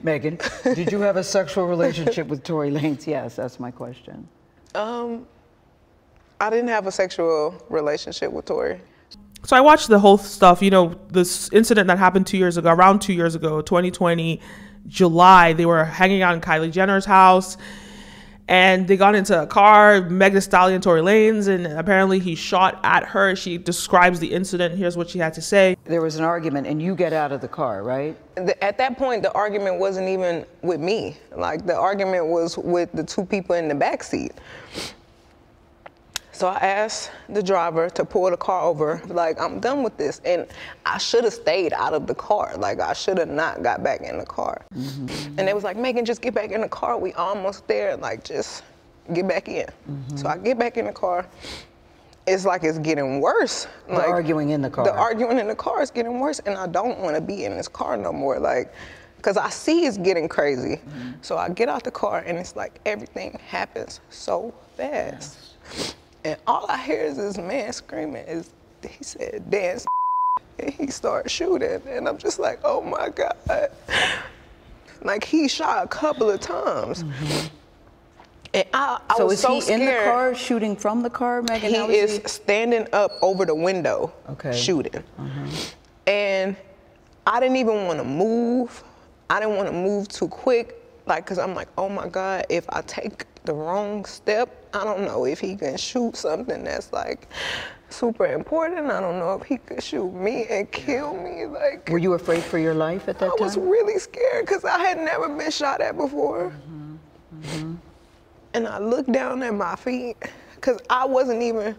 Megan, did you have a sexual relationship with Tory Lanez? Yes, that's my question. I didn't have a sexual relationship with Tory. So I watched the whole stuff, you know, this incident that happened 2 years ago, around 2 years ago, 2020, July. They were hanging out in Kylie Jenner's house and they got into a car, Meg Thee Stallion, Tory Lanez, and apparently he shot at her. She describes the incident. Here's what she had to say. There was an argument and you get out of the car, right? At that point, the argument wasn't even with me. Like, the argument was with the two people in the back seat. So I asked the driver to pull the car over, like, I'm done with this. And I should have stayed out of the car. Like, I should have not got back in the car. And they was like, Megan, just get back in the car. We almost there. Like, just get back in. So I get back in the car. It's like it's getting worse. The arguing in the car. The arguing in the car is getting worse. And I don't want to be in this car no more. Like, because I see it's getting crazy. So I get out the car and it's like everything happens so fast. And all I hear is this man screaming. He said, dance, and he started shooting. And I'm just like, oh my God. Like, he shot a couple of times. And I was so scared. So is he in the car shooting from the car, Megan? He is standing up over the window shooting. And I didn't even want to move. I didn't want to move too quick. Like, cause I'm like, oh my God, if I take the wrong step, I don't know if he can shoot something that's like super important. I don't know if he could shoot me and kill me. Like, were you afraid for your life at that time? I was really scared because I had never been shot at before. And I looked down at my feet because I wasn't even,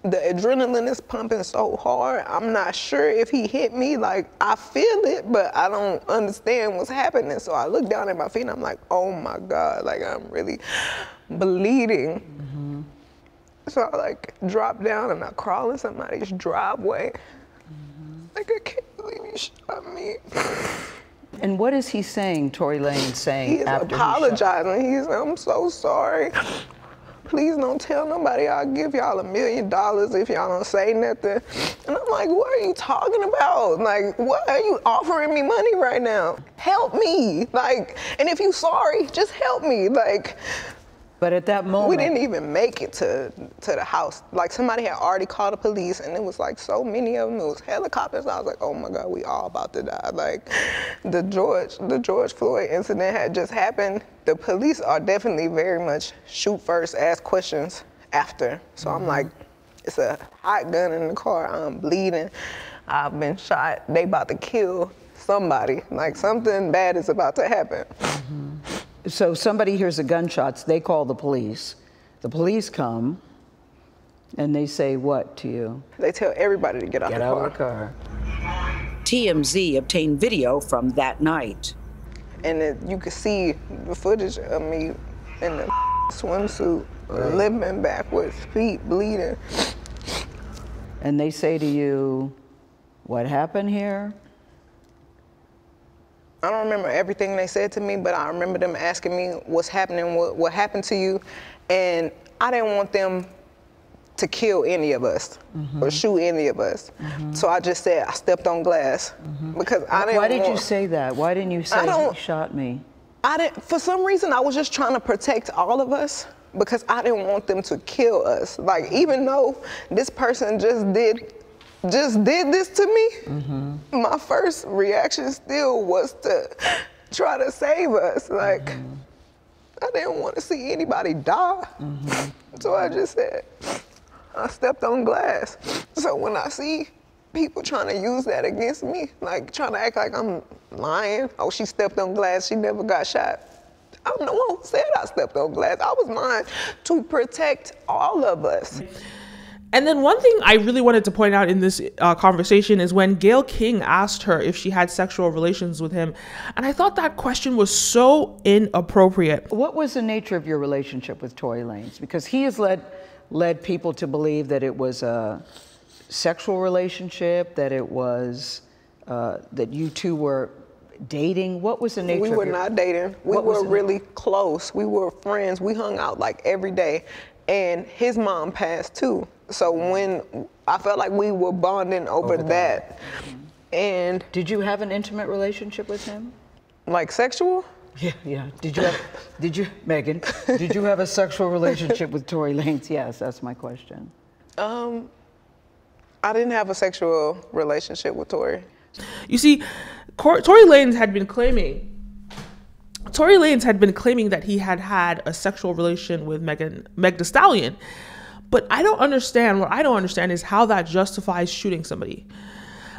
the adrenaline is pumping so hard. I'm not sure if he hit me. Like, I feel it, but I don't understand what's happening. So I look down at my feet and I'm like, oh my God, like, I'm really bleeding. So I like drop down and I crawl in somebody's driveway. Like, I can't believe he shot me. And what is he saying, Tory Lanez saying? He's after apologizing. He's, I'm so sorry. Please don't tell nobody. I'll give y'all $1 million if y'all don't say nothing. And I'm like, what are you talking about? Like, what are you offering me money right now? Help me. Like, and if you sorry, just help me. Like, but at that moment, we didn't even make it to the house. Like, somebody had already called the police and it was like so many of them. It was helicopters. I was like, oh my God, we all about to die. Like, the George Floyd incident had just happened. The police are definitely very much shoot first, ask questions after. So I'm like, it's a hot gun in the car. I'm bleeding. I've been shot. They about to kill somebody. Like, something bad is about to happen. So somebody hears the gunshots, they call the police. The police come and they say what to you? They tell everybody to get out Get the out car. of the car. TMZ obtained video from that night. And you could see the footage of me in the swimsuit, limping backwards, feet bleeding. And they say to you, what happened here? I don't remember everything they said to me, but I remember them asking me what's happening, what happened to you. And I didn't want them to kill any of us or shoot any of us. So I just said, I stepped on glass because I didn't Why did you say that? Why didn't you say he shot me? For some reason, I was just trying to protect all of us because I didn't want them to kill us. Like, even though this person just did this to me, my first reaction still was to try to save us. Like, I didn't want to see anybody die. So I just said, I stepped on glass. So when I see people trying to use that against me, like trying to act like I'm lying, oh, she stepped on glass, she never got shot. I'm the one who said I stepped on glass. I was lying to protect all of us. And then one thing I really wanted to point out in this conversation is when Gayle King asked her if she had sexual relations with him. And I thought that question was so inappropriate. What was the nature of your relationship with Tory Lanez? Because he has led people to believe that it was a sexual relationship, that it was, that you two were dating. What was the nature of We were not dating. We were really close. We were friends. We hung out like every day. And his mom passed too. So when I felt like we were bonding over that. And did you have an intimate relationship with him? Like sexual? Yeah. Megan, did you have a sexual relationship with Tory Lanez? Yes, that's my question. I didn't have a sexual relationship with Tory. You see, Tory Lanez had been claiming that he had had a sexual relation with Meg Thee Stallion. But I don't understand. What I don't understand is how that justifies shooting somebody.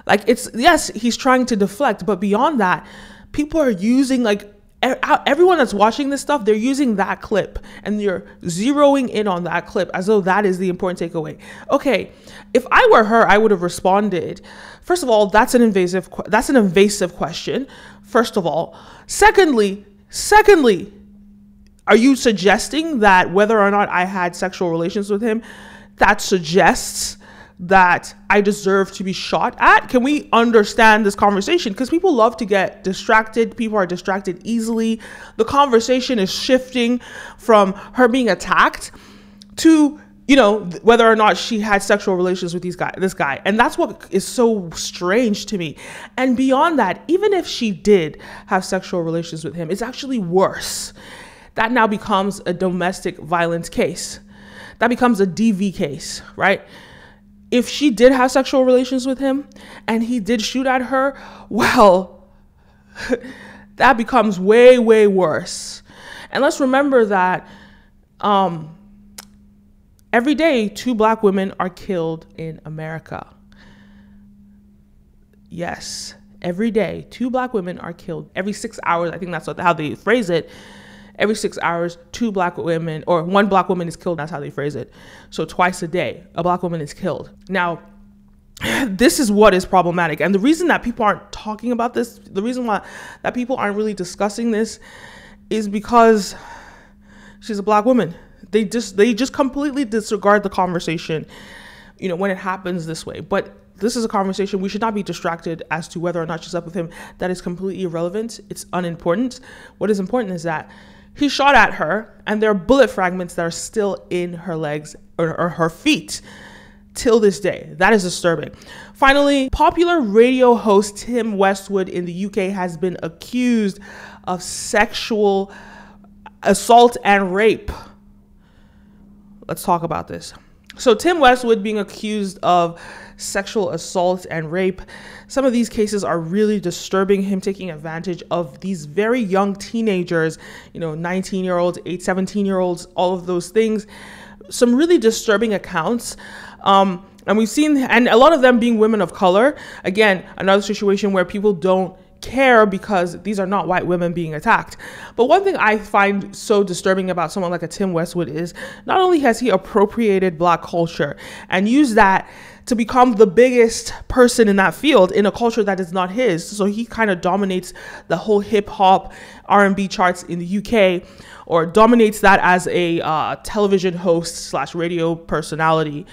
Like, yes, he's trying to deflect, but beyond that, people are using, like, everyone that's watching this stuff, they're using that clip and you're zeroing in on that clip as though that is the important takeaway. Okay, if I were her, I would have responded. First of all, that's an invasive question. First of all, secondly, are you suggesting that whether or not I had sexual relations with him, that suggests that I deserve to be shot at? Can we understand this conversation? Because people love to get distracted. People are distracted easily. The conversation is shifting from her being attacked to, you know, whether or not she had sexual relations with this guy. And that's what is so strange to me. And beyond that, even if she did have sexual relations with him, it's actually worse. That now becomes a domestic violence case. That becomes a DV case, right? If she did have sexual relations with him and he did shoot at her, well, that becomes way, way worse. And let's remember that every day, 2 Black women are killed in America. Yes, every day, 2 Black women are killed. Every 6 hours, I think that's how they phrase it. Every 6 hours, 2 Black women, or 1 Black woman is killed. That's how they phrase it. So twice a day, a Black woman is killed. Now, this is what is problematic. And the reason that people aren't talking about this, the reason why that people aren't really discussing this is because she's a Black woman. They just completely disregard the conversation, you know, when it happens this way. But this is a conversation. We should not be distracted as to whether or not she's up with him. That is completely irrelevant. It's unimportant. What is important is that he shot at her and there are bullet fragments that are still in her legs or her feet till this day. That is disturbing. Finally, popular radio host Tim Westwood in the UK has been accused of sexual assault and rape. Let's talk about this. So Tim Westwood being accused of sexual assault and rape. Some of these cases are really disturbing. Him taking advantage of these very young teenagers, you know, 19-year-olds, 17-year-olds, all of those things. Some really disturbing accounts. And we've seen, and a lot of them being women of color. Again, another situation where people don't care because these are not white women being attacked. But one thing I find so disturbing about someone like a Tim Westwood is not only has he appropriated Black culture and used that to become the biggest person in that field in a culture that is not his. So he kind of dominates the whole hip hop R&B charts in the UK, or dominates that as a television host / radio personality,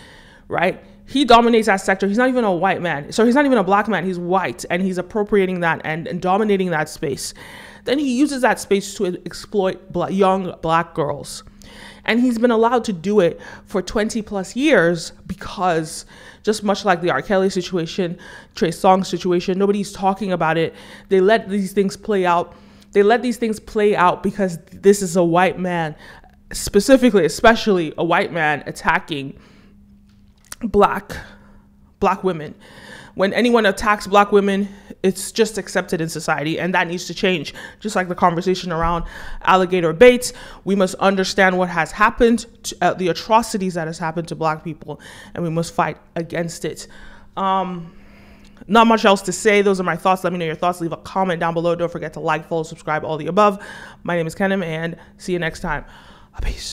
right? He dominates that sector. He's not even a white man. So he's not even a Black man. He's white, and he's appropriating that and dominating that space. Then he uses that space to exploit young Black girls. And he's been allowed to do it for 20 plus years because, just much like the R. Kelly situation, Trey Songz situation, nobody's talking about it. They let these things play out. They let these things play out because this is a white man, especially a white man attacking black women. When anyone attacks Black women, it's just accepted in society, and that needs to change. Just like the conversation around alligator bait, we must understand what has happened, the atrocities that has happened to Black people, and we must fight against it. Not much else to say. Those are my thoughts. Let me know your thoughts. Leave a comment down below. Don't forget to like, follow, subscribe, all the above. My name is Kenim, and see you next time. Peace.